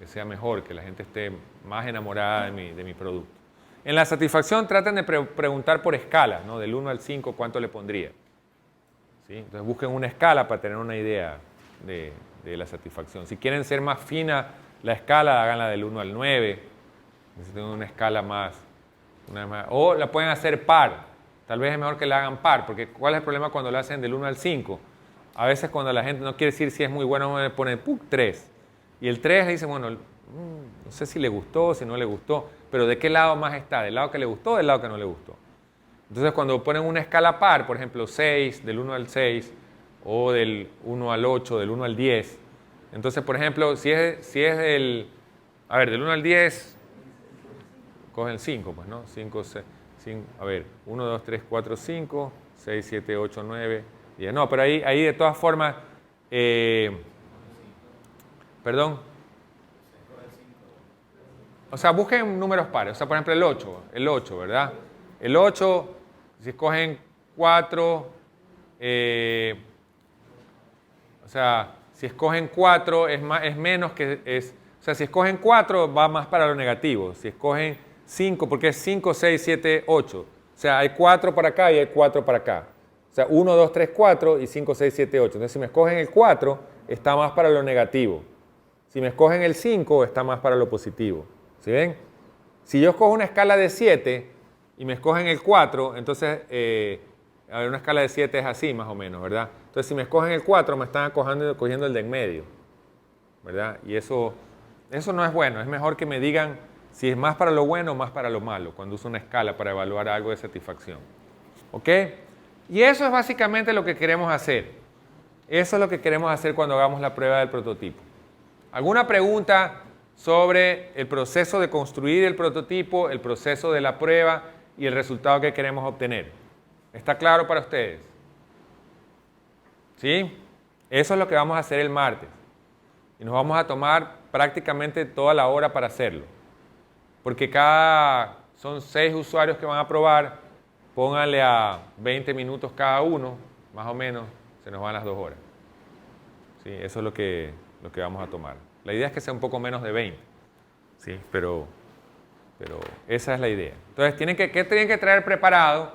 que sea mejor, que la gente esté más enamorada de mi producto. En la satisfacción traten de preguntar por escala, ¿no? Del 1 al 5, ¿cuánto le pondría? ¿Sí? Entonces busquen una escala para tener una idea de la satisfacción. Si quieren ser más fina la escala, háganla del 1 al 9. Necesitan una escala más. O la pueden hacer par. Tal vez es mejor que la hagan par, porque ¿cuál es el problema cuando la hacen del 1 al 5? A veces cuando la gente no quiere decir si es muy bueno, le pone 3. Y el 3 le dice, bueno, no sé si le gustó, si no le gustó, pero ¿de qué lado más está? ¿Del lado que le gustó o del lado que no le gustó? Entonces cuando ponen una escala par, por ejemplo 6, del 1 al 6, o del 1 al 8, del 1 al 10, entonces por ejemplo, si es del 1 al 10, cogen el 5, pues, ¿no? 5, 6, 5, 1, 2, 3, 4, 5, 6, 7, 8, 9, 10. No, pero ahí de todas formas, perdón. O sea, busquen números pares. O sea, por ejemplo, el 8, ¿verdad? El 8, si escogen 4, o sea, si escogen 4 es menos que es. O sea, si escogen 4 va más para lo negativo. Si escogen 5, porque es 5, 6, 7, 8. O sea, hay 4 para acá y hay 4 para acá. O sea, 1, 2, 3, 4 y 5, 6, 7, 8. Entonces, si me escogen el 4, está más para lo negativo. Si me escogen el 5, está más para lo positivo. ¿Sí ven? Si yo escojo una escala de 7 y me escogen el 4, entonces, una escala de 7 es así más o menos, ¿verdad? Entonces, si me escogen el 4, me están cogiendo el de en medio, ¿verdad? Y eso no es bueno. Es mejor que me digan si es más para lo bueno o más para lo malo, cuando uso una escala para evaluar algo de satisfacción. ¿Ok? Y eso es básicamente lo que queremos hacer. Eso es lo que queremos hacer cuando hagamos la prueba del prototipo. ¿Alguna pregunta sobre el proceso de construir el prototipo, el proceso de la prueba y el resultado que queremos obtener? ¿Está claro para ustedes? ¿Sí? Eso es lo que vamos a hacer el martes. Y nos vamos a tomar prácticamente toda la hora para hacerlo. Porque son 6 usuarios que van a probar, pónganle a 20 minutos cada uno, más o menos, se nos van las 2 horas. ¿Sí? Eso es lo que vamos a tomar. La idea es que sea un poco menos de 20, ¿sí? Pero esa es la idea. Entonces, ¿qué tienen que traer preparado?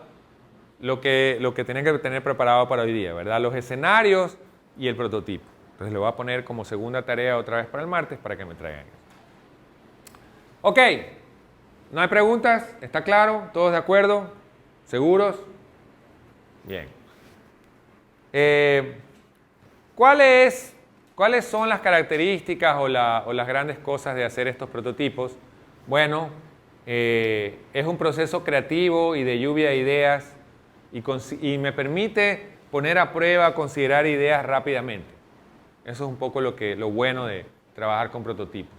Lo que tienen que tener preparado para hoy día, ¿verdad? Los escenarios y el prototipo. Entonces, lo voy a poner como segunda tarea otra vez para el martes para que me traigan eso. Ok, ¿no hay preguntas? ¿Está claro? ¿Todos de acuerdo? ¿Seguros? Bien. ¿Cuáles son las características o las grandes cosas de hacer estos prototipos? Bueno, es un proceso creativo y de lluvia de ideas y me permite poner a prueba, considerar ideas rápidamente. Eso es un poco lo bueno de trabajar con prototipos.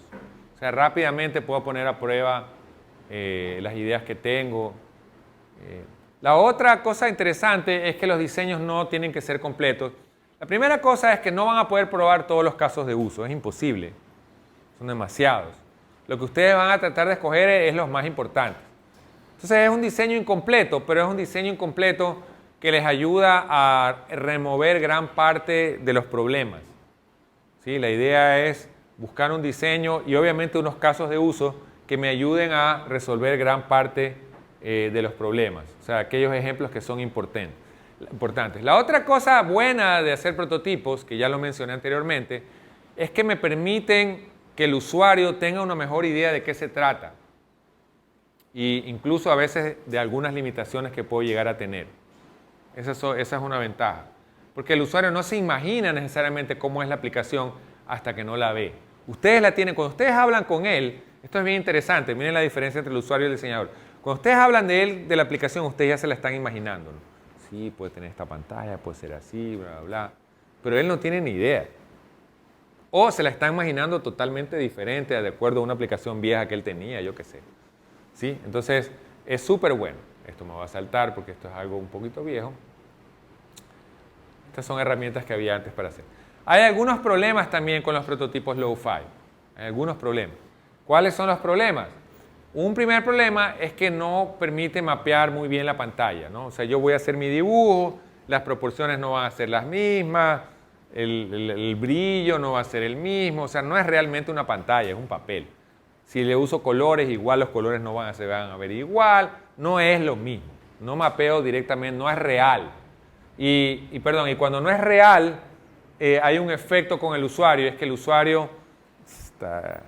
O sea, rápidamente puedo poner a prueba las ideas que tengo. La otra cosa interesante es que los diseños no tienen que ser completos. La primera cosa es que no van a poder probar todos los casos de uso, es imposible, son demasiados. Lo que ustedes van a tratar de escoger es los más importantes. Entonces es un diseño incompleto, pero es un diseño incompleto que les ayuda a remover gran parte de los problemas. ¿Sí? La idea es buscar un diseño y obviamente unos casos de uso que me ayuden a resolver gran parte de los problemas. O sea, aquellos ejemplos que son importantes. La otra cosa buena de hacer prototipos, que ya lo mencioné anteriormente, es que me permiten que el usuario tenga una mejor idea de qué se trata. E incluso a veces de algunas limitaciones que puedo llegar a tener. Esa es una ventaja. Porque el usuario no se imagina necesariamente cómo es la aplicación hasta que no la ve. Ustedes la tienen, cuando ustedes hablan con él, esto es bien interesante, miren la diferencia entre el usuario y el diseñador. Cuando ustedes hablan de él, de la aplicación, ustedes ya se la están imaginando, ¿no? Sí, puede tener esta pantalla, puede ser así, bla, bla, bla. Pero él no tiene ni idea. O se la está imaginando totalmente diferente de acuerdo a una aplicación vieja que él tenía, yo qué sé. ¿Sí? Entonces, es súper bueno. Esto me va a saltar porque esto es algo un poquito viejo. Estas son herramientas que había antes para hacer. Hay algunos problemas también con los prototipos low-fi. Hay algunos problemas. ¿Cuáles son los problemas? Un primer problema es que no permite mapear muy bien la pantalla, ¿no? O sea, yo voy a hacer mi dibujo, las proporciones no van a ser las mismas, el brillo no va a ser el mismo, o sea, no es realmente una pantalla, es un papel. Si le uso colores, igual los colores no se van a ver igual, no es lo mismo. No mapeo directamente, no es real. Y cuando no es real, hay un efecto con el usuario, es que el usuario está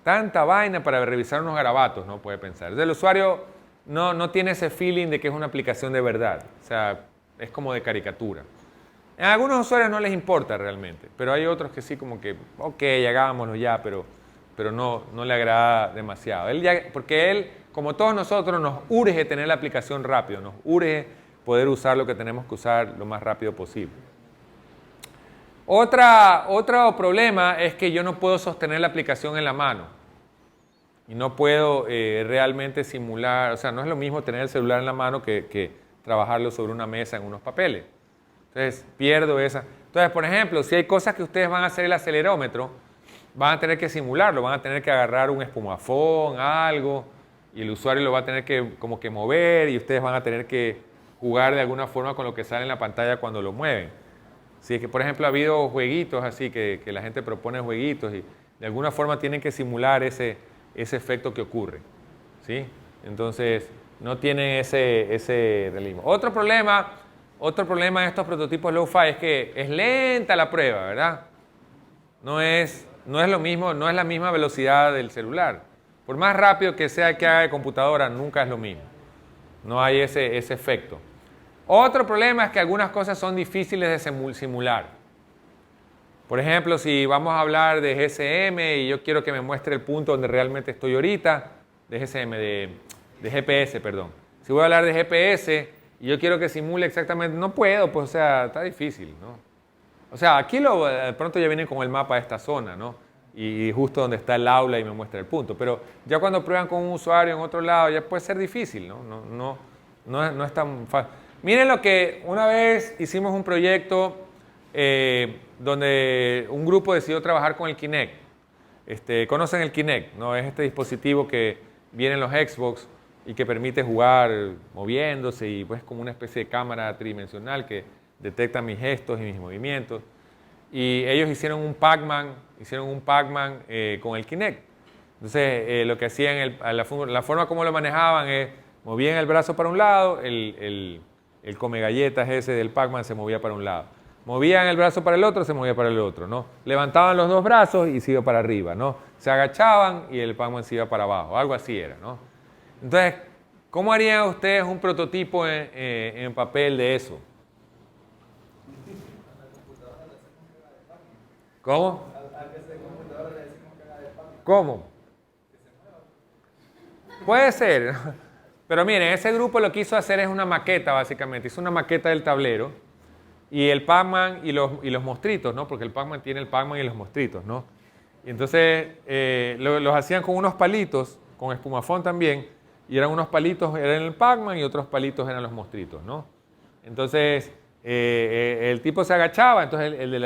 tanta vaina para revisar unos garabatos, no puede pensar. Entonces, el usuario no tiene ese feeling de que es una aplicación de verdad, o sea, es como de caricatura. A algunos usuarios no les importa realmente, pero hay otros que sí como que, ok, hagámoslo ya, pero no le agrada demasiado. Porque él, como todos nosotros, nos urge tener la aplicación rápido, nos urge poder usar lo que tenemos que usar lo más rápido posible. Otro problema es que yo no puedo sostener la aplicación en la mano y no puedo realmente simular, o sea, no es lo mismo tener el celular en la mano que trabajarlo sobre una mesa en unos papeles. Entonces, pierdo esa. Entonces, por ejemplo, si hay cosas que ustedes van a hacer el acelerómetro, van a tener que simularlo, van a tener que agarrar un espumafón, algo, y el usuario lo va a tener que como que mover y ustedes van a tener que jugar de alguna forma con lo que sale en la pantalla cuando lo mueven. Si es que, por ejemplo, ha habido jueguitos así, que la gente propone jueguitos y de alguna forma tienen que simular ese efecto que ocurre, ¿sí? Entonces, no tienen ese realismo. Otro problema en estos prototipos low-fi es que es lenta la prueba, ¿verdad? No es lo mismo, no es la misma velocidad del celular. Por más rápido que sea que haga de computadora, nunca es lo mismo. No hay ese efecto. Otro problema es que algunas cosas son difíciles de simular. Por ejemplo, si vamos a hablar de GSM y yo quiero que me muestre el punto donde realmente estoy ahorita, de GSM, de GPS, perdón. Si voy a hablar de GPS y yo quiero que simule exactamente, no puedo, pues o sea, está difícil, ¿no? O sea, aquí de pronto ya viene con el mapa de esta zona, ¿no? Y justo donde está el aula y me muestra el punto. Pero ya cuando prueban con un usuario en otro lado, ya puede ser difícil, ¿no? No es tan fácil. Miren lo que una vez hicimos un proyecto donde un grupo decidió trabajar con el Kinect. ¿Conocen el Kinect? ¿No? Es este dispositivo que viene en los Xbox y que permite jugar moviéndose y pues como una especie de cámara tridimensional que detecta mis gestos y mis movimientos. Y ellos hicieron un Pac-Man con el Kinect. Entonces, lo que hacían, la forma como lo manejaban es, movían el brazo para un lado, el come galletas ese del Pac-Man se movía para un lado. Movían el brazo para el otro, se movía para el otro, ¿no? Levantaban los dos brazos y se iba para arriba, ¿no? Se agachaban y el Pac-Man se iba para abajo, algo así era, ¿no? Entonces, ¿cómo harían ustedes un prototipo en papel de eso? ¿Cómo? ¿Cómo? Puede ser. Pero miren, ese grupo lo que hizo hacer es una maqueta, básicamente. Hizo una maqueta del tablero y el Pac-Man y los monstruitos, ¿no? Porque el Pac-Man tiene el Pac-Man y los monstruitos, ¿no? Y entonces los hacían con unos palitos, con espumafón también, y eran unos palitos, eran el Pac-Man y otros palitos eran los monstruitos, ¿no? Entonces el tipo se agachaba, entonces el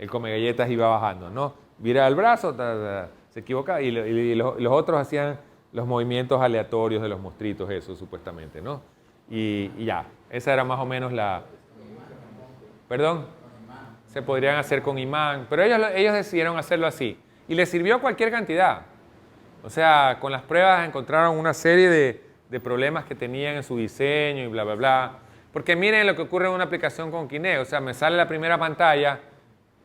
come galletas iba bajando, ¿no? Vira el brazo, se equivocaba, y los otros hacían los movimientos aleatorios de los monstruitos, eso supuestamente, ¿no? Y ya, esa era más o menos la... ¿Perdón? Se podrían hacer con imán, pero ellos decidieron hacerlo así. Y les sirvió cualquier cantidad. O sea, con las pruebas encontraron una serie de problemas que tenían en su diseño y bla, bla, bla. Porque miren lo que ocurre en una aplicación con Kinect. O sea, me sale la primera pantalla,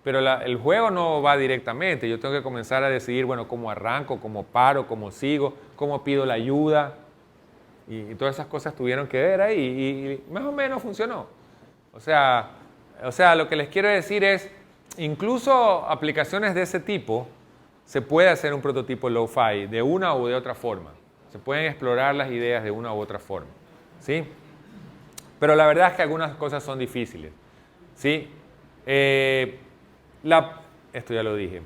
pero el juego no va directamente. Yo tengo que comenzar a decidir, bueno, cómo arranco, cómo paro, cómo sigo, cómo pido la ayuda. Y todas esas cosas tuvieron que ver ahí y más o menos funcionó. O sea, lo que les quiero decir es, incluso aplicaciones de ese tipo, se puede hacer un prototipo low-fi de una u de otra forma. Se pueden explorar las ideas de una u otra forma, ¿sí? Pero la verdad es que algunas cosas son difíciles, ¿sí? Esto ya lo dije.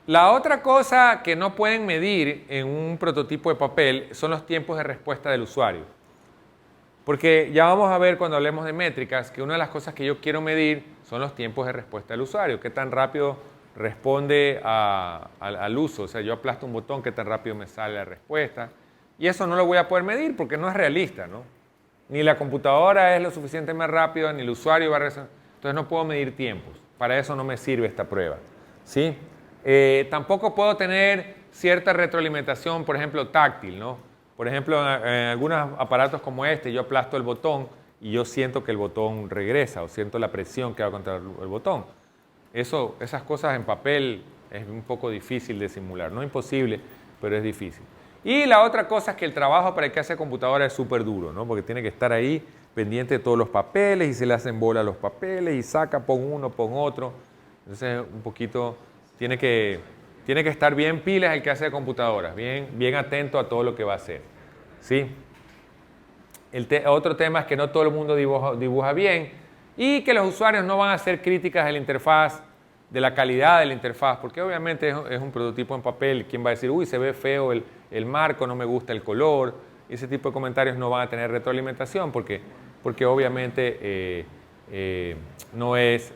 La otra cosa que no pueden medir en un prototipo de papel son los tiempos de respuesta del usuario. Porque ya vamos a ver cuando hablemos de métricas que una de las cosas que yo quiero medir son los tiempos de respuesta del usuario. Qué tan rápido responde al uso. O sea, yo aplasto un botón, qué tan rápido me sale la respuesta. Y eso no lo voy a poder medir porque no es realista, ¿no? Ni la computadora es lo suficientemente rápida, ni el usuario va a resolver. Entonces no puedo medir tiempos. Para eso no me sirve esta prueba, ¿sí? Tampoco puedo tener cierta retroalimentación, por ejemplo, táctil, ¿no? Por ejemplo, en algunos aparatos como este, yo aplasto el botón y yo siento que el botón regresa o siento la presión que va contra el botón. Esas cosas en papel es un poco difícil de simular. No imposible, pero es difícil. Y la otra cosa es que el trabajo para el que hace computadora es súper duro, ¿no? Porque tiene que estar ahí pendiente de todos los papeles y se le hacen bola los papeles y saca, pon uno, pon otro. Entonces, un poquito, tiene que estar bien pilas el que hace computadoras, bien atento a todo lo que va a hacer, ¿sí? Otro tema es que no todo el mundo dibuja bien y que los usuarios no van a hacer críticas de la interfaz, de la calidad de la interfaz, porque obviamente es un prototipo en papel. ¿Quién va a decir, uy, se ve feo el marco, no me gusta el color? Y ese tipo de comentarios no van a tener retroalimentación porque obviamente no es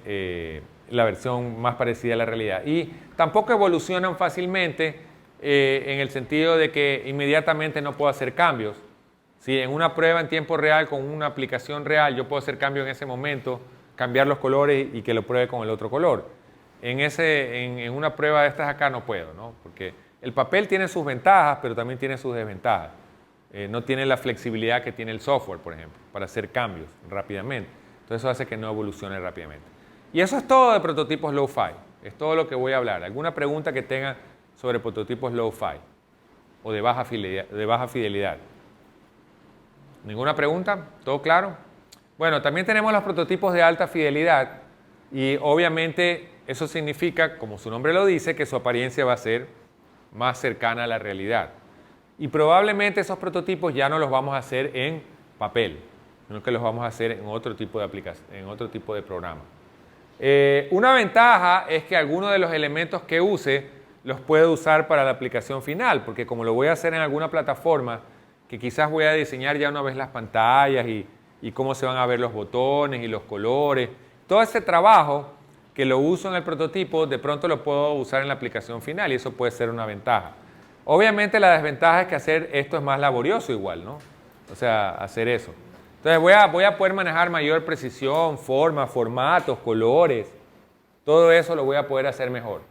la versión más parecida a la realidad. Y tampoco evolucionan fácilmente en el sentido de que inmediatamente no puedo hacer cambios. Si en una prueba en tiempo real con una aplicación real yo puedo hacer cambio en ese momento, cambiar los colores y que lo pruebe con el otro color. En una prueba de estas acá no puedo, ¿no? Porque el papel tiene sus ventajas, pero también tiene sus desventajas. No tiene la flexibilidad que tiene el software, por ejemplo, para hacer cambios rápidamente. Entonces eso hace que no evolucione rápidamente. Y eso es todo de prototipos low-fi. Es todo lo que voy a hablar. ¿Alguna pregunta que tengan sobre prototipos low-fi o de baja fidelidad? ¿Ninguna pregunta? ¿Todo claro? Bueno, también tenemos los prototipos de alta fidelidad y obviamente eso significa, como su nombre lo dice, que su apariencia va a ser más cercana a la realidad. Y probablemente esos prototipos ya no los vamos a hacer en papel, sino que los vamos a hacer en otro tipo de aplicación, en otro tipo de programa. Una ventaja es que algunos de los elementos que use los puedo usar para la aplicación final, porque como lo voy a hacer en alguna plataforma, que quizás voy a diseñar ya una vez las pantallas y cómo se van a ver los botones y los colores, todo ese trabajo que lo uso en el prototipo, de pronto lo puedo usar en la aplicación final y eso puede ser una ventaja. Obviamente la desventaja es que hacer esto es más laborioso igual, ¿no? O sea, hacer eso. Entonces voy a poder manejar mayor precisión, formas, formatos, colores, todo eso lo voy a poder hacer mejor.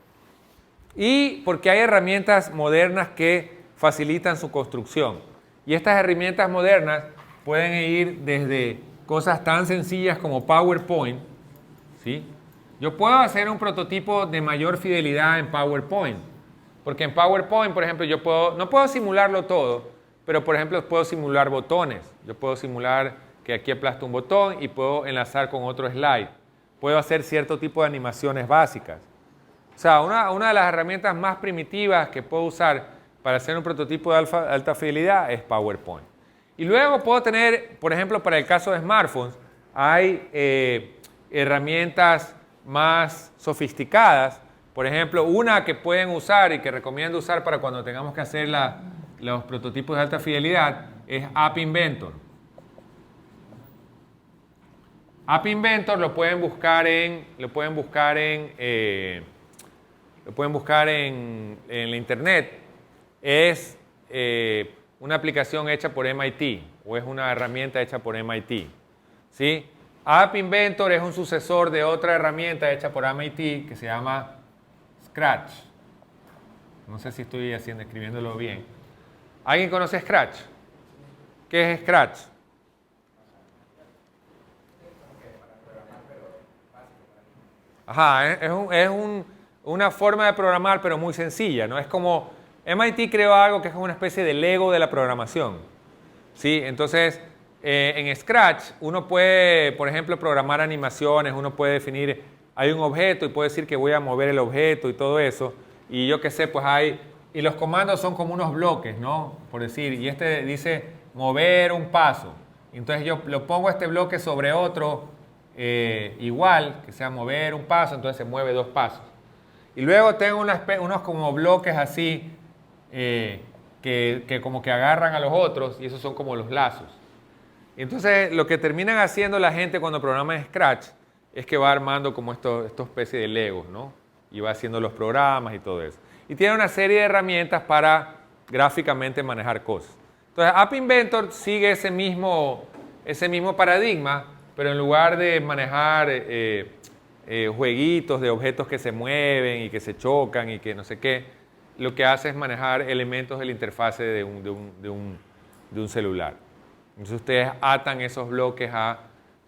Y porque hay herramientas modernas que facilitan su construcción. Y estas herramientas modernas pueden ir desde cosas tan sencillas como PowerPoint, ¿sí? Yo puedo hacer un prototipo de mayor fidelidad en PowerPoint, porque en PowerPoint, por ejemplo, no puedo simularlo todo, pero por ejemplo puedo simular botones. Yo puedo simular que aquí aplasto un botón y puedo enlazar con otro slide. Puedo hacer cierto tipo de animaciones básicas. O sea, una de las herramientas más primitivas que puedo usar para hacer un prototipo de alta fidelidad es PowerPoint. Y luego puedo tener, por ejemplo, para el caso de smartphones, hay herramientas más sofisticadas. Por ejemplo, una que pueden usar y que recomiendo usar para cuando tengamos que hacer los prototipos de alta fidelidad es App Inventor. App Inventor lo pueden buscar en la internet. Es una aplicación hecha por MIT o es una herramienta hecha por MIT, ¿sí? App Inventor es un sucesor de otra herramienta hecha por MIT que se llama Scratch. No sé si estoy escribiéndolo bien. ¿Alguien conoce Scratch? ¿Qué es Scratch? Ajá, es una forma de programar pero muy sencilla, ¿no? Es como MIT creó algo que es como una especie de Lego de la programación, ¿sí? Entonces, en Scratch uno puede, por ejemplo, programar animaciones, uno puede definir, hay un objeto y puede decir que voy a mover el objeto y todo eso, y yo qué sé, pues y los comandos son como unos bloques, ¿no? Por decir, y este dice mover un paso, entonces yo lo pongo este bloque sobre otro igual, que sea mover un paso, entonces se mueve 2 pasos. Y luego tengo unos como bloques así, que como que agarran a los otros y esos son como los lazos. Entonces lo que terminan haciendo la gente cuando programa en Scratch es que va armando como esta especie de Legos, ¿no? Y va haciendo los programas y todo eso. Y tiene una serie de herramientas para gráficamente manejar cosas. Entonces, App Inventor sigue ese mismo paradigma, pero en lugar de manejar jueguitos de objetos que se mueven y que se chocan y que no sé qué, lo que hace es manejar elementos de la interfase de un celular. Entonces ustedes atan esos bloques a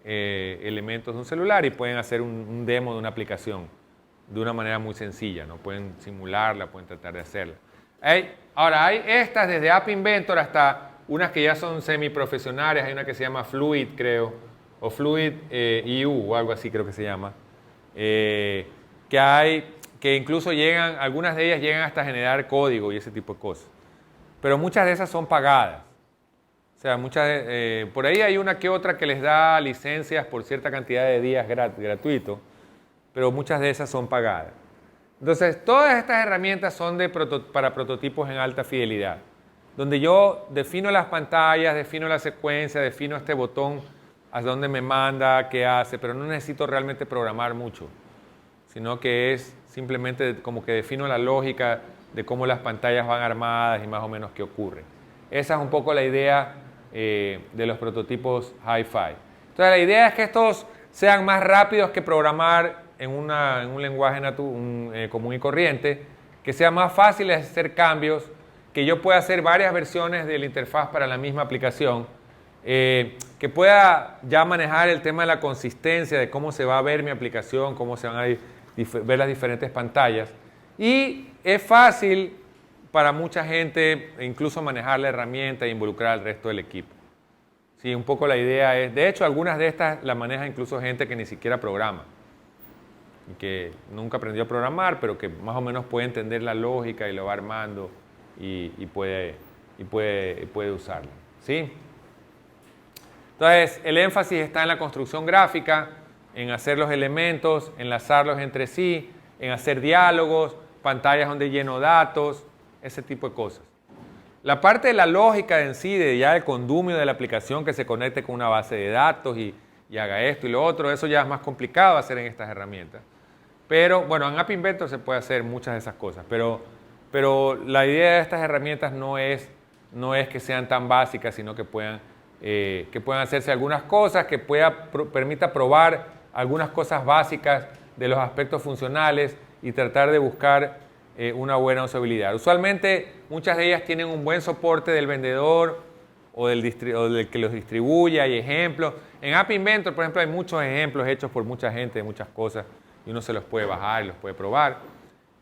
elementos de un celular y pueden hacer un demo de una aplicación de una manera muy sencilla, ¿no? Pueden simularla, pueden tratar de hacerla. Ahora, hay estas desde App Inventor hasta unas que ya son semiprofesionales. Hay una que se llama Fluid, creo, o Fluid EU o algo así creo que se llama, que incluso llegan, algunas de ellas llegan hasta generar código y ese tipo de cosas. Pero muchas de esas son pagadas. O sea, por ahí hay una que otra que les da licencias por cierta cantidad de días gratuitos, pero muchas de esas son pagadas. Entonces, todas estas herramientas son para prototipos en alta fidelidad, donde yo defino las pantallas, defino la secuencia, defino este botón a dónde me manda, qué hace, pero no necesito realmente programar mucho, sino que es simplemente como que defino la lógica de cómo las pantallas van armadas y más o menos qué ocurre. Esa es un poco la idea de los prototipos Hi-Fi. Entonces, la idea es que estos sean más rápidos que programar en un lenguaje común y corriente, que sea más fácil de hacer cambios, que yo pueda hacer varias versiones de la interfaz para la misma aplicación, que pueda ya manejar el tema de la consistencia, de cómo se va a ver mi aplicación, cómo se van a ver las diferentes pantallas. Y es fácil para mucha gente incluso manejar la herramienta e involucrar al resto del equipo. Sí, un poco la idea es, de hecho, algunas de estas las maneja incluso gente que ni siquiera programa, que nunca aprendió a programar, pero que más o menos puede entender la lógica y lo va armando y puede usarlo. ¿Sí? Entonces, el énfasis está en la construcción gráfica, en hacer los elementos, enlazarlos entre sí, en hacer diálogos, pantallas donde lleno datos, ese tipo de cosas. La parte de la lógica en sí, de ya el condumio de la aplicación que se conecte con una base de datos y haga esto y lo otro, eso ya es más complicado hacer en estas herramientas. Pero, bueno, en App Inventor se puede hacer muchas de esas cosas, pero la idea de estas herramientas no es que sean tan básicas, sino que puedan hacerse algunas cosas, que permita probar algunas cosas básicas de los aspectos funcionales y tratar de buscar una buena usabilidad. Usualmente muchas de ellas tienen un buen soporte del vendedor o del que los distribuye, hay ejemplos. En App Inventor, por ejemplo, hay muchos ejemplos hechos por mucha gente de muchas cosas y uno se los puede bajar y los puede probar.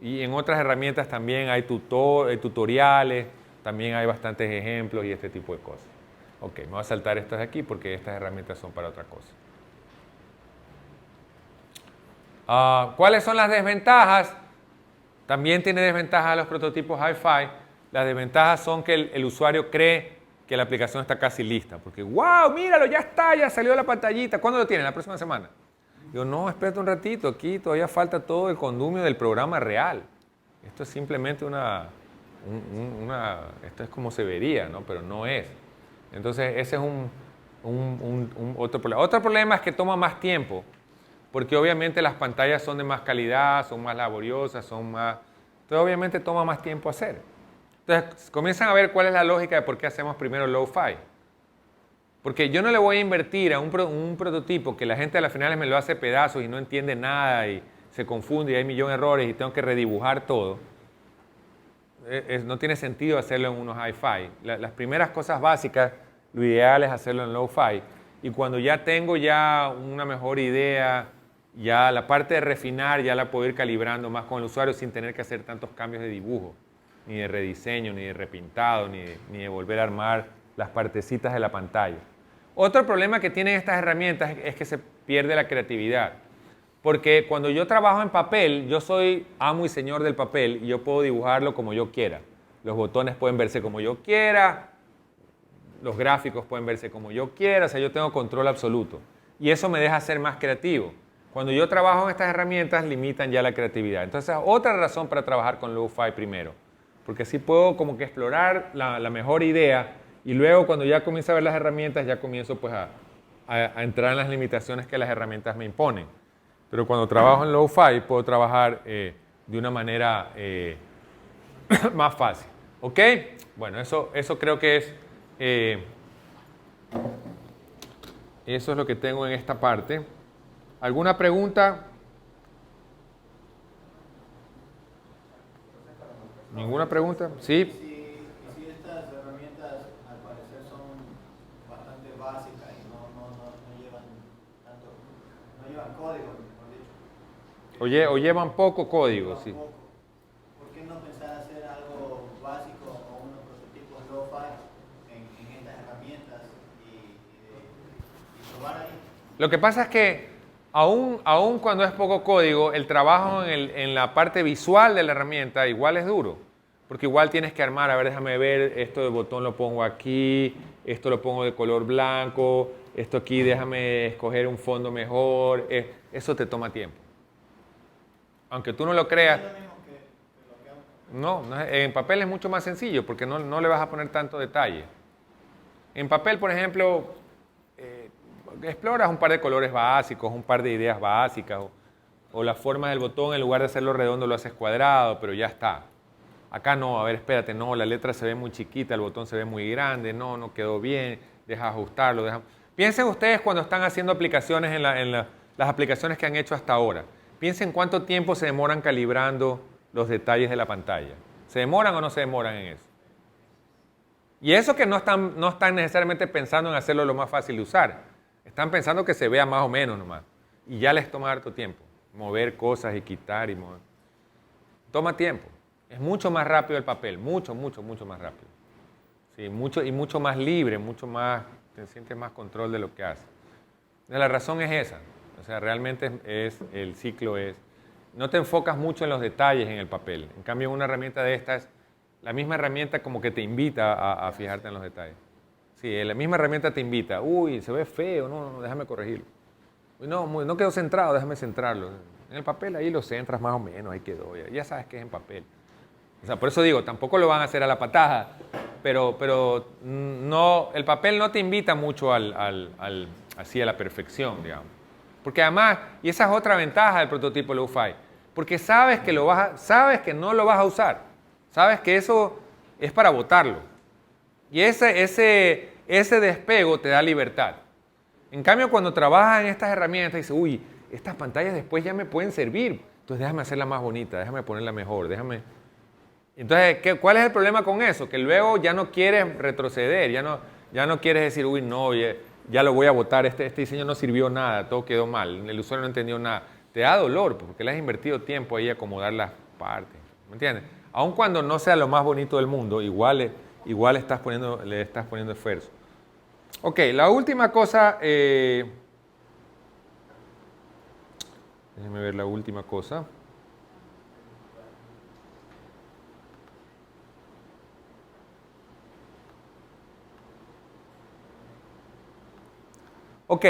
Y en otras herramientas también hay tutoriales, también hay bastantes ejemplos y este tipo de cosas. Ok, me voy a saltar estas de aquí porque estas herramientas son para otra cosa. ¿Cuáles son las desventajas? También tiene desventajas los prototipos Hi-Fi. Las desventajas son que el usuario cree que la aplicación está casi lista. Porque, wow, míralo, ya está, ya salió la pantallita. ¿Cuándo lo tiene? ¿La próxima semana? Digo, no, espérate un ratito, aquí todavía falta todo el condumio del programa real. Esto es simplemente esto es como se vería, ¿no? Pero no es. Entonces, ese es otro problema. Otro problema es que toma más tiempo. Porque obviamente las pantallas son de más calidad, son más laboriosas, entonces obviamente toma más tiempo hacer. Entonces comienzan a ver cuál es la lógica de por qué hacemos primero Lo-Fi. Porque yo no le voy a invertir a un prototipo que la gente a las finales me lo hace pedazos y no entiende nada y se confunde y hay millón de errores y tengo que redibujar todo. No tiene sentido hacerlo en unos Hi-Fi. Las primeras cosas básicas, lo ideal es hacerlo en Lo-Fi. Y cuando ya tengo una mejor idea, ya la parte de refinar ya la puedo ir calibrando más con el usuario sin tener que hacer tantos cambios de dibujo, ni de rediseño, ni de repintado, ni de volver a armar las partecitas de la pantalla. Otro problema que tienen estas herramientas es que se pierde la creatividad. Porque cuando yo trabajo en papel, yo soy amo y señor del papel y yo puedo dibujarlo como yo quiera. Los botones pueden verse como yo quiera, los gráficos pueden verse como yo quiera, o sea, yo tengo control absoluto. Y eso me deja ser más creativo. Cuando yo trabajo en estas herramientas, limitan ya la creatividad. Entonces, otra razón para trabajar con Lo-Fi primero. Porque así puedo como que explorar la mejor idea y luego cuando ya comienzo a ver las herramientas, ya comienzo pues a entrar en las limitaciones que las herramientas me imponen. Pero cuando trabajo en Lo-Fi, puedo trabajar de una manera más fácil. ¿Ok? Bueno, eso creo que es Eso es lo que tengo en esta parte. ¿Alguna pregunta? ¿Ninguna pregunta? ¿Sí? Si estas herramientas al parecer son bastante básicas y no llevan tanto, no llevan código, mejor dicho. O llevan poco código, sí. ¿Por qué no pensar hacer algo básico o unos prototipos lo-fi en estas herramientas y probar ahí? Lo que pasa es que aún cuando es poco código, el trabajo en la parte visual de la herramienta igual es duro. Porque igual tienes que armar, a ver, déjame ver, esto del botón lo pongo aquí, esto lo pongo de color blanco, esto aquí déjame escoger un fondo mejor. Eso te toma tiempo. Aunque tú no lo creas. ¿Es lo mismo que lo que hago? No, en papel es mucho más sencillo porque no le vas a poner tanto detalle. En papel, por ejemplo, exploras un par de colores básicos, un par de ideas básicas, o la forma del botón, en lugar de hacerlo redondo lo haces cuadrado, pero ya está. Acá no, a ver, espérate, no, la letra se ve muy chiquita, el botón se ve muy grande, no quedó bien, deja ajustarlo. Piensen ustedes cuando están haciendo aplicaciones en las aplicaciones que han hecho hasta ahora. Piensen cuánto tiempo se demoran calibrando los detalles de la pantalla. ¿Se demoran o no se demoran en eso? Y eso que no están necesariamente pensando en hacerlo lo más fácil de usar. Están pensando que se vea más o menos nomás. Y ya les toma harto tiempo. Mover cosas y quitar y mover. Toma tiempo. Es mucho más rápido el papel. Mucho más rápido. Sí, mucho más libre, mucho más, te sientes más control de lo que haces. La razón es esa. O sea, realmente el ciclo es... No te enfocas mucho en los detalles en el papel. En cambio, en una herramienta de estas, la misma herramienta como que te invita a fijarte en los detalles. Sí, la misma herramienta te invita. Uy, se ve feo, no, déjame corregirlo. Uy, no quedó centrado, déjame centrarlo. En el papel ahí lo centras más o menos, ahí quedó. Ya sabes que es en papel. O sea, por eso digo, tampoco lo van a hacer a la patada, pero no, el papel no te invita mucho así a la perfección, digamos. Porque además, y esa es otra ventaja del prototipo Lo-Fi, porque sabes que no lo vas a usar, sabes que eso es para botarlo. Y ese despego te da libertad. En cambio, cuando trabajas en estas herramientas, dices, uy, estas pantallas después ya me pueden servir, entonces déjame hacerla más bonita, déjame ponerla mejor, déjame... Entonces, ¿cuál es el problema con eso? Que luego ya no quieres retroceder, ya no quieres decir, uy, no, ya lo voy a botar, este diseño no sirvió nada, todo quedó mal, el usuario no entendió nada. Te da dolor porque le has invertido tiempo ahí a acomodar las partes, ¿me entiendes? Aun cuando no sea lo más bonito del mundo, igual le estás poniendo esfuerzo. Ok, la última cosa, déjenme ver la última cosa. Ok,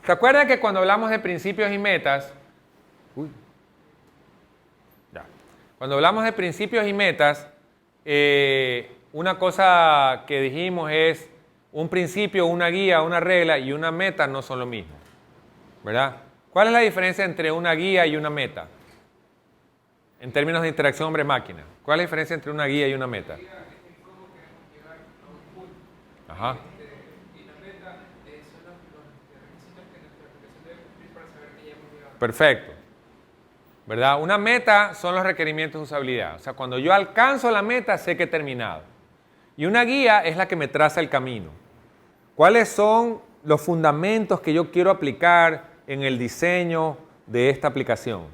¿se acuerdan que cuando hablamos de principios y metas, cuando hablamos de principios y metas, una cosa que dijimos es un principio, una guía, una regla y una meta no son lo mismo, ¿verdad? ¿Cuál es la diferencia entre una guía y una meta? En términos de interacción hombre-máquina. ¿Cuál es la diferencia entre una guía y una meta? Ajá. Perfecto. ¿Verdad? Una meta son los requerimientos de usabilidad. O sea, cuando yo alcanzo la meta, sé que he terminado. Y una guía es la que me traza el camino. ¿Cuáles son los fundamentos que yo quiero aplicar en el diseño de esta aplicación?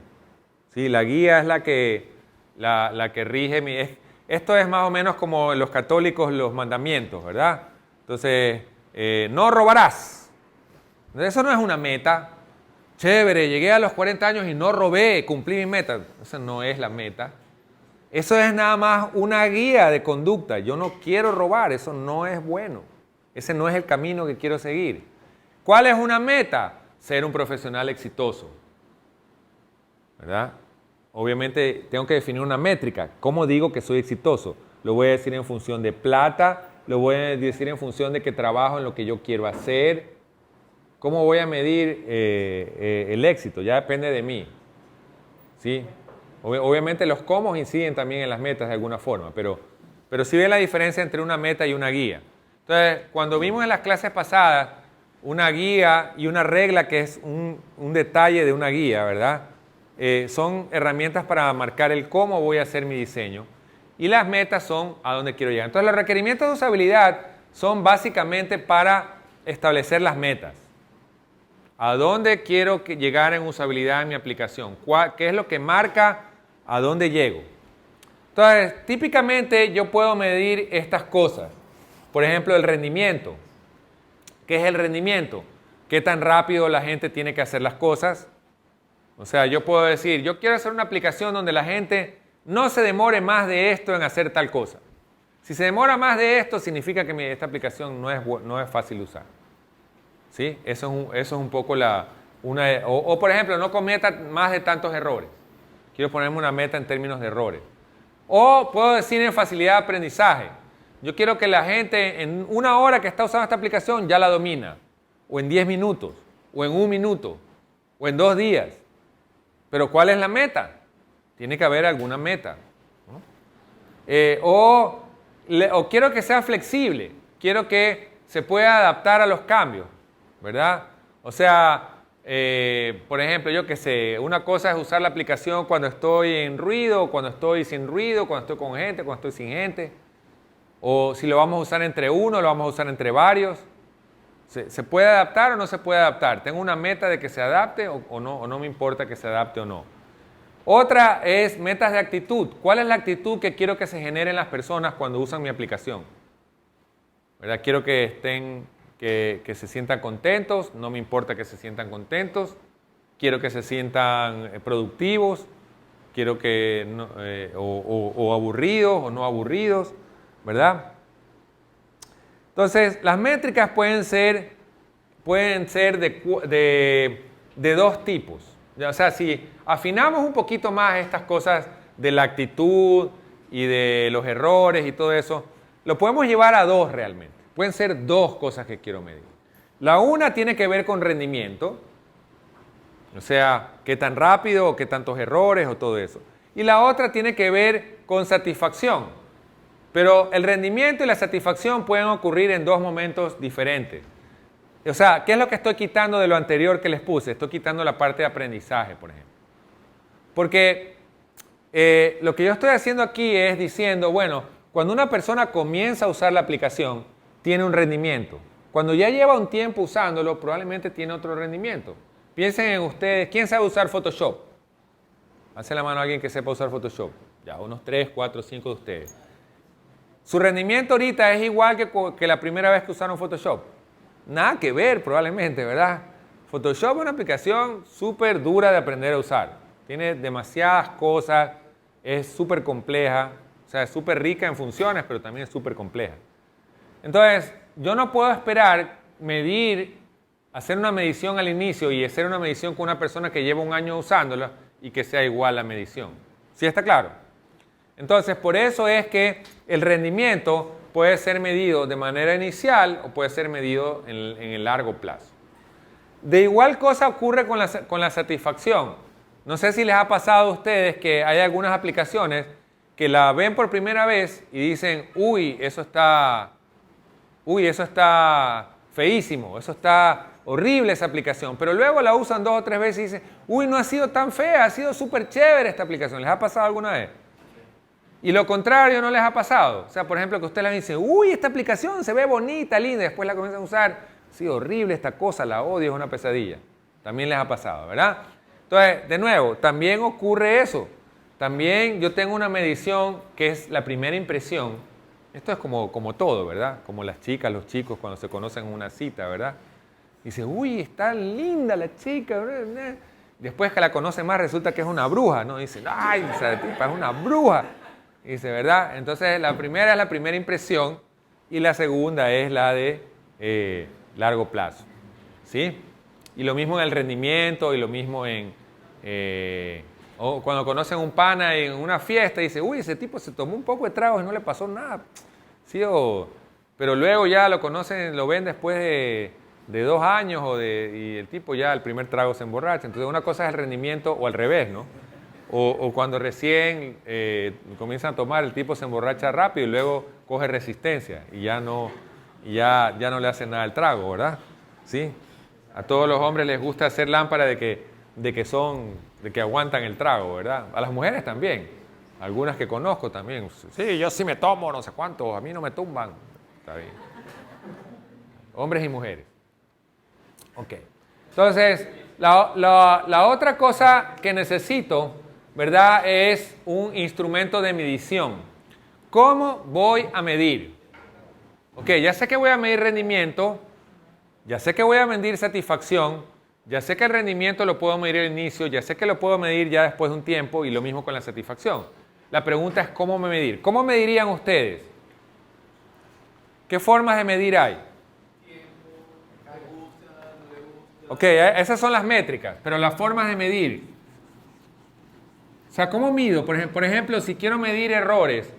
¿Sí? La guía es la que rige mi... Esto es más o menos como los católicos los mandamientos, ¿verdad? Entonces, no robarás. Eso no es una meta. Chévere, llegué a los 40 años y no robé, cumplí mi meta. Esa no es la meta. Eso es nada más una guía de conducta. Yo no quiero robar, eso no es bueno. Ese no es el camino que quiero seguir. ¿Cuál es una meta? Ser un profesional exitoso. ¿Verdad? Obviamente tengo que definir una métrica. ¿Cómo digo que soy exitoso? Lo voy a decir en función de plata, lo voy a decir en función de que trabajo en lo que yo quiero hacer. ¿Cómo voy a medir el éxito? Ya depende de mí. ¿Sí? Obviamente los cómo inciden también en las metas de alguna forma, pero sí ven la diferencia entre una meta y una guía. Entonces, cuando vimos en las clases pasadas una guía y una regla que es un detalle de una guía, ¿verdad? Son herramientas para marcar el cómo voy a hacer mi diseño. Y las metas son a dónde quiero llegar. Entonces, los requerimientos de usabilidad son básicamente para establecer las metas. ¿A dónde quiero llegar en usabilidad en mi aplicación? ¿Qué es lo que marca a dónde llego? Entonces, típicamente yo puedo medir estas cosas. Por ejemplo, el rendimiento. ¿Qué es el rendimiento? ¿Qué tan rápido la gente tiene que hacer las cosas? O sea, yo puedo decir, yo quiero hacer una aplicación donde la gente no se demore más de esto en hacer tal cosa. Si se demora más de esto, significa que esta aplicación no es fácil de usar. ¿Sí? Eso es un poco o por ejemplo, no cometa más de tantos errores. Quiero ponerme una meta en términos de errores. O puedo decir en facilidad de aprendizaje. Yo quiero que la gente en 1 hora que está usando esta aplicación ya la domina. O en 10 minutos. O en 1 minuto. O en 2 días. Pero ¿cuál es la meta? Tiene que haber alguna meta, ¿no? O quiero que sea flexible. Quiero que se pueda adaptar a los cambios, ¿verdad? O sea, por ejemplo, yo qué sé, una cosa es usar la aplicación cuando estoy en ruido, cuando estoy sin ruido, cuando estoy con gente, cuando estoy sin gente. O si lo vamos a usar entre uno, lo vamos a usar entre varios. ¿Se puede adaptar o no se puede adaptar? ¿Tengo una meta de que se adapte o no me importa que se adapte o no? Otra es metas de actitud. ¿Cuál es la actitud que quiero que se genere en las personas cuando usan mi aplicación? ¿Verdad? Quiero que se sientan contentos, no me importa que se sientan contentos. Quiero que se sientan productivos, quiero que o aburridos o no aburridos, ¿verdad? Entonces, las métricas pueden ser de 2 tipos. O sea, si afinamos un poquito más estas cosas de la actitud y de los errores y todo eso, lo podemos llevar a 2 realmente. Pueden ser 2 cosas que quiero medir. La una tiene que ver con rendimiento, o sea, qué tan rápido o qué tantos errores o todo eso. Y la otra tiene que ver con satisfacción. Pero el rendimiento y la satisfacción pueden ocurrir en 2 momentos diferentes. O sea, ¿qué es lo que estoy quitando de lo anterior que les puse? Estoy quitando la parte de aprendizaje, por ejemplo. Porque lo que yo estoy haciendo aquí es diciendo, bueno, cuando una persona comienza a usar la aplicación, tiene un rendimiento. Cuando ya lleva un tiempo usándolo, probablemente tiene otro rendimiento. Piensen en ustedes, ¿quién sabe usar Photoshop? Hace la mano a alguien que sepa usar Photoshop. Ya, unos 3, 4, 5 de ustedes. Su rendimiento ahorita es igual que la primera vez que usaron Photoshop. Nada que ver, probablemente, ¿verdad? Photoshop es una aplicación súper dura de aprender a usar. Tiene demasiadas cosas, es súper compleja, o sea, es súper rica en funciones, pero también es súper compleja. Entonces, yo no puedo esperar hacer una medición al inicio y hacer una medición con una persona que lleva 1 año usándola y que sea igual la medición. ¿Sí está claro? Entonces, por eso es que el rendimiento puede ser medido de manera inicial o puede ser medido en el largo plazo. De igual cosa ocurre con la satisfacción. No sé si les ha pasado a ustedes que hay algunas aplicaciones que la ven por primera vez y dicen, uy, eso está feísimo, eso está horrible esa aplicación. Pero luego la usan 2 o 3 veces y dicen, uy, no ha sido tan fea, ha sido súper chévere esta aplicación. ¿Les ha pasado alguna vez? Y lo contrario no les ha pasado. O sea, por ejemplo, que usted le dice, uy, esta aplicación se ve bonita, linda, y después la comienzan a usar, sí, horrible esta cosa, la odio, es una pesadilla. También les ha pasado, ¿verdad? Entonces, de nuevo, también ocurre eso. También yo tengo una medición que es la primera impresión. Esto es como todo, ¿verdad? Como las chicas, los chicos cuando se conocen en una cita, ¿verdad? Dice, uy, está linda la chica. Después que la conoce más resulta que es una bruja, ¿no? Dice, ay, esa tipa es una bruja. Dice, ¿verdad? Entonces, la primera es la primera impresión y la segunda es la de largo plazo. ¿Sí? Y lo mismo en el rendimiento y lo mismo o cuando conocen un pana en una fiesta y dice, uy, ese tipo se tomó un poco de tragos y no le pasó nada. ¿Sí? Pero luego ya lo conocen, lo ven después de 2 años y el tipo ya el primer trago se emborracha. Entonces, una cosa es el rendimiento o al revés, ¿no? O cuando recién comienzan a tomar, el tipo se emborracha rápido y luego coge resistencia y ya no y ya no le hacen nada al trago, ¿verdad? ¿Sí? A todos los hombres les gusta hacer lámpara de que aguantan el trago, ¿verdad? A las mujeres también. Algunas que conozco también. Sí, yo sí me tomo no sé cuánto, a mí no me tumban. Está bien. Hombres y mujeres. Ok. Entonces, la otra cosa que necesito, ¿verdad? Es un instrumento de medición. ¿Cómo voy a medir? Ok, ya sé que voy a medir rendimiento, ya sé que voy a medir satisfacción, ya sé que el rendimiento lo puedo medir al inicio, ya sé que lo puedo medir ya después de un tiempo y lo mismo con la satisfacción. La pregunta es ¿cómo medir? ¿Cómo medirían ustedes? ¿Qué formas de medir hay? Ok, esas son las métricas, pero las formas de medir. O sea, ¿cómo mido? Por ejemplo, si quiero medir errores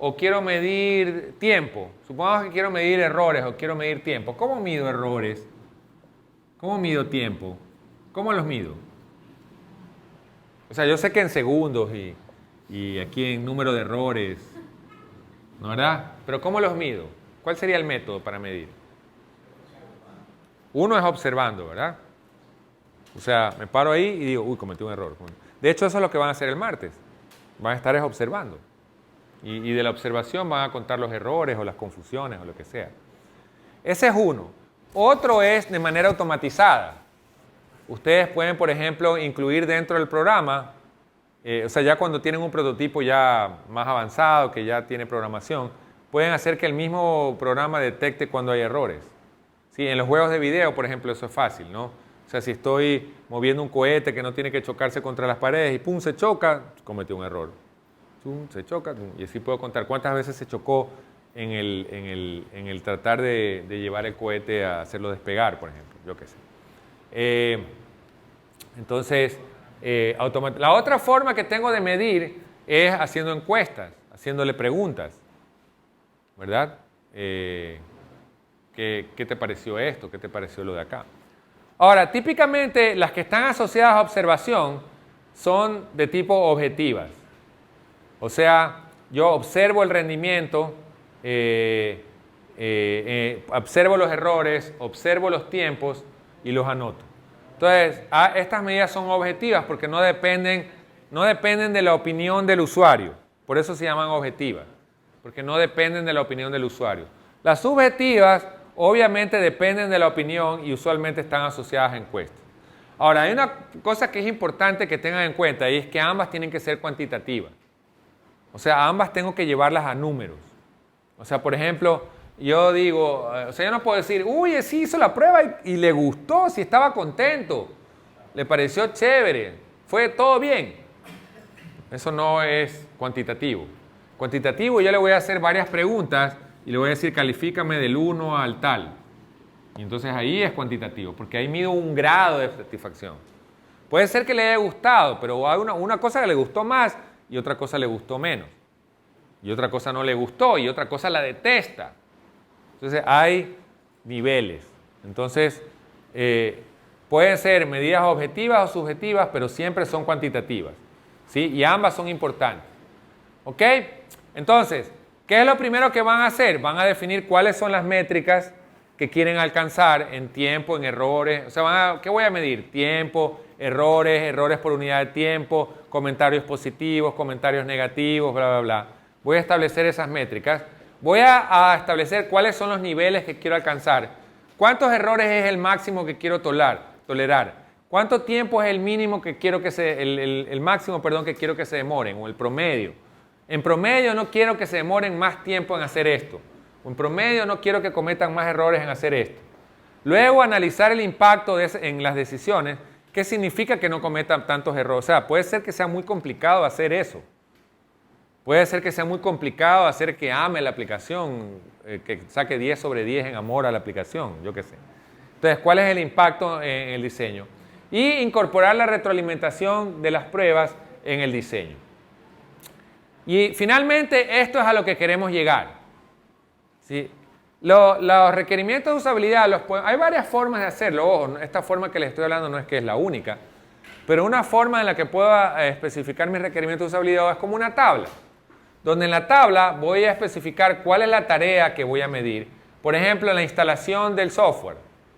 o quiero medir tiempo. Supongamos que quiero medir errores o quiero medir tiempo. ¿Cómo mido errores? ¿Cómo mido tiempo? ¿Cómo los mido? O sea, yo sé que en segundos y aquí en número de errores, ¿no verdad? Pero ¿cómo los mido? ¿Cuál sería el método para medir? Uno es observando, ¿verdad? O sea, me paro ahí y digo, uy, cometí un error. De hecho, eso es lo que van a hacer el martes. Van a estar observando. Y de la observación van a contar los errores o las confusiones o lo que sea. Ese es uno. Otro es de manera automatizada. Ustedes pueden, por ejemplo, incluir dentro del programa, o sea, ya cuando tienen un prototipo ya más avanzado, que ya tiene programación, pueden hacer que el mismo programa detecte cuando hay errores. Sí, en los juegos de video, por ejemplo, eso es fácil, ¿no? O sea, si estoy moviendo un cohete que no tiene que chocarse contra las paredes y pum, se choca, cometí un error. Pum, se choca, y así puedo contar cuántas veces se chocó en el tratar de llevar el cohete a hacerlo despegar, por ejemplo, yo qué sé. Entonces, la otra forma que tengo de medir es haciendo encuestas, haciéndole preguntas, ¿verdad? ¿Qué te pareció esto? ¿Qué te pareció lo de acá? Ahora, típicamente las que están asociadas a observación son de tipo objetivas. O sea, yo observo el rendimiento, observo los errores, observo los tiempos y los anoto. Entonces, estas medidas son objetivas porque no dependen de la opinión del usuario. Por eso se llaman objetivas, porque no dependen de la opinión del usuario. Las subjetivas obviamente dependen de la opinión y usualmente están asociadas a encuestas. Ahora, hay una cosa que es importante que tengan en cuenta y es que ambas tienen que ser cuantitativas. O sea, ambas tengo que llevarlas a números. O sea, por ejemplo, yo digo, o sea, yo no puedo decir, uy, sí hizo la prueba y le gustó, sí estaba contento, le pareció chévere, fue todo bien. Eso no es cuantitativo. Cuantitativo, yo le voy a hacer varias preguntas y le voy a decir, califícame del 1 al tal. Y entonces ahí es cuantitativo, porque ahí mido un grado de satisfacción. Puede ser que le haya gustado, pero hay una cosa que le gustó más y otra cosa le gustó menos. Y otra cosa no le gustó y otra cosa la detesta. Entonces hay niveles. Entonces pueden ser medidas objetivas o subjetivas, pero siempre son cuantitativas, ¿sí? Y ambas son importantes. ¿Ok? Entonces, ¿qué es lo primero que van a hacer? Van a definir cuáles son las métricas que quieren alcanzar en tiempo, en errores. O sea, ¿qué voy a medir? Tiempo, errores por unidad de tiempo, comentarios positivos, comentarios negativos, bla, bla, bla. Voy a establecer esas métricas. Voy a establecer cuáles son los niveles que quiero alcanzar. ¿Cuántos errores es el máximo que quiero tolerar? ¿Cuánto tiempo es el mínimo que quiero que el máximo, que quiero que se demoren, o el promedio? En promedio no quiero que se demoren más tiempo en hacer esto. En promedio no quiero que cometan más errores en hacer esto. Luego analizar el impacto en las decisiones. ¿Qué significa que no cometan tantos errores? O sea, puede ser que sea muy complicado hacer eso. Puede ser que sea muy complicado hacer que ame la aplicación, que saque 10 sobre 10 en amor a la aplicación, yo qué sé. Entonces, ¿cuál es el impacto en el diseño? Y incorporar la retroalimentación de las pruebas en el diseño. Y finalmente, esto es a lo que queremos llegar. ¿Sí? Los requerimientos de usabilidad, hay varias formas de hacerlo. Ojo, esta forma que les estoy hablando no es que es la única, pero una forma en la que puedo especificar mis requerimientos de usabilidad es como una tabla, donde en la tabla voy a especificar cuál es la tarea que voy a medir, Por ejemplo, la instalación del software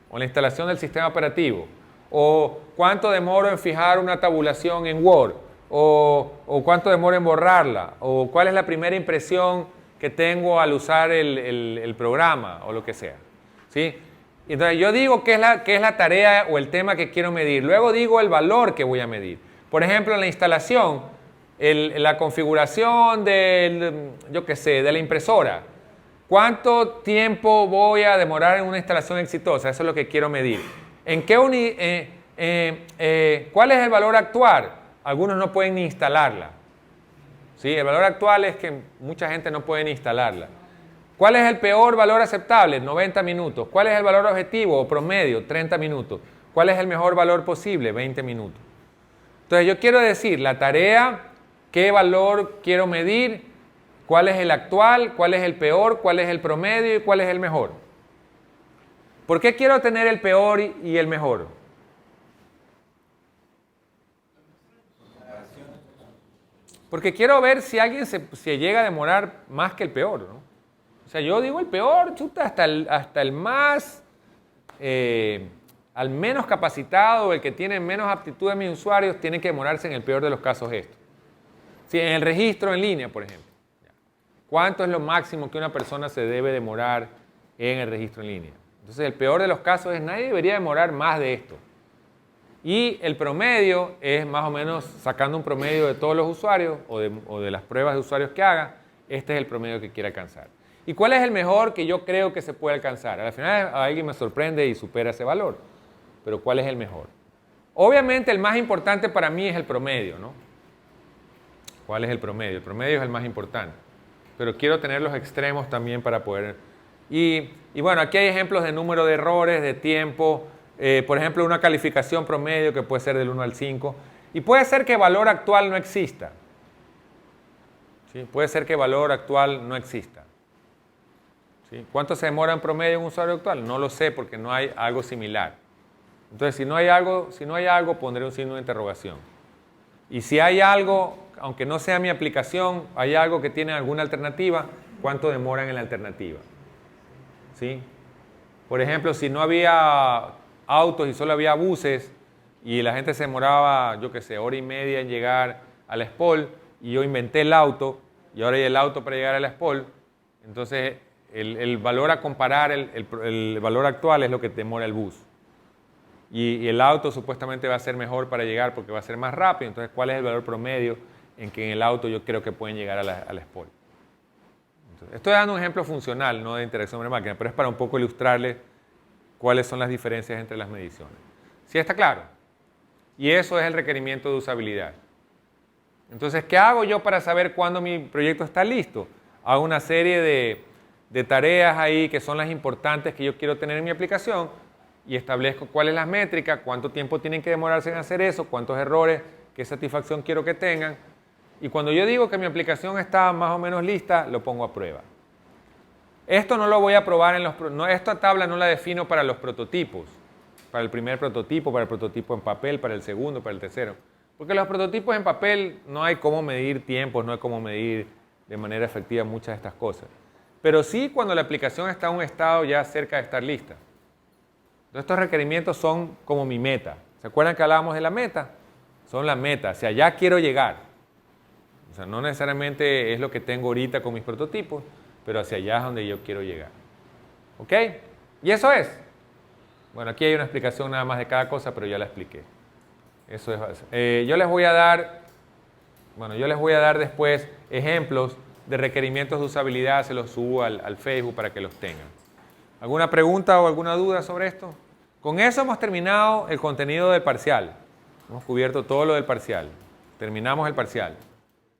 o la instalación del sistema operativo, o cuánto demoro en fijar una tabulación en Word, o cuánto demoro en borrarla, o cuál es la primera impresión que tengo al usar el programa, o lo que sea. ¿Sí? Entonces yo digo qué es la tarea o el tema que quiero medir, luego digo el valor que voy a medir. Por ejemplo, en la instalación, la configuración yo qué sé, de la impresora. ¿Cuánto tiempo voy a demorar en una instalación exitosa? Eso es lo que quiero medir. ¿Cuál es el valor actual? Algunos no pueden ni instalarla. ¿Sí? El valor actual es que mucha gente no puede ni instalarla. ¿Cuál es el peor valor aceptable? 90 minutos. ¿Cuál es el valor objetivo o promedio? 30 minutos. ¿Cuál es el mejor valor posible? 20 minutos. Entonces yo quiero decir la tarea, qué valor quiero medir, cuál es el actual, cuál es el peor, cuál es el promedio y cuál es el mejor. ¿Por qué quiero tener el peor y el mejor? Porque quiero ver si alguien se llega a demorar más que el peor, ¿no? O sea, yo digo el peor, chuta, hasta el más, al menos capacitado, el que tiene menos aptitud de mis usuarios, tiene que demorarse en el peor de los casos esto. Sí, en el registro en línea, por ejemplo. ¿Cuánto es lo máximo que una persona se debe demorar en el registro en línea? Entonces, el peor de los casos es nadie debería demorar más de esto. Y el promedio es más o menos sacando un promedio de todos los usuarios o de las pruebas de usuarios que haga, este es el promedio que quiere alcanzar. ¿Y cuál es el mejor que yo creo que se puede alcanzar? Al final alguien me sorprende y supera ese valor, pero ¿cuál es el mejor? Obviamente el más importante para mí es el promedio, ¿no? ¿Cuál es el promedio? El promedio es el más importante, pero quiero tener los extremos también para poder... Y bueno, aquí hay ejemplos de número de errores, de tiempo, por ejemplo, una calificación promedio que puede ser del 1 al 5, y puede ser que valor actual no exista. ¿Sí? Puede ser que valor actual no exista. ¿Sí? ¿Cuánto se demora en promedio un usuario actual? No lo sé porque no hay algo similar. Entonces, si no hay algo, pondré un signo de interrogación. Y si hay algo, aunque no sea mi aplicación, hay algo que tiene alguna alternativa, ¿cuánto demoran en la alternativa? ¿Sí? Por ejemplo, si no había autos y solo había buses y la gente se demoraba, yo qué sé, hora y media en llegar a la SPOL y yo inventé el auto y ahora hay el auto para llegar a la SPOL, entonces el valor a comparar, el valor actual es lo que demora el bus. Y el auto supuestamente va a ser mejor para llegar porque va a ser más rápido, entonces ¿cuál es el valor promedio en que en el auto yo creo que pueden llegar a la SPOL? Entonces, estoy dando un ejemplo funcional, no de interacción de máquina, pero es para un poco ilustrarles cuáles son las diferencias entre las mediciones. ¿Sí está claro? Y eso es el requerimiento de usabilidad. Entonces, ¿qué hago yo para saber cuándo mi proyecto está listo? Hago una serie de tareas ahí que son las importantes que yo quiero tener en mi aplicación y establezco cuál es la métrica, cuánto tiempo tienen que demorarse en hacer eso, cuántos errores, qué satisfacción quiero que tengan. Y cuando yo digo que mi aplicación está más o menos lista, lo pongo a prueba. Esto no lo voy a probar esta tabla no la defino para los prototipos, para el primer prototipo, para el prototipo en papel, para el segundo, para el tercero. Porque los prototipos en papel no hay cómo medir tiempos, no hay cómo medir de manera efectiva muchas de estas cosas. Pero sí cuando la aplicación está en un estado ya cerca de estar lista. Entonces, estos requerimientos son como mi meta. ¿Se acuerdan que hablábamos de la meta? Son la meta, hacia allá quiero llegar. O sea, no necesariamente es lo que tengo ahorita con mis prototipos, pero hacia allá es donde yo quiero llegar. ¿Ok? Y eso es. Bueno, aquí hay una explicación nada más de cada cosa, pero ya la expliqué. Eso es. Yo les voy a dar después ejemplos de requerimientos de usabilidad, se los subo al Facebook para que los tengan. ¿Alguna pregunta o alguna duda sobre esto? Con eso hemos terminado el contenido del parcial. Hemos cubierto todo lo del parcial. Terminamos el parcial.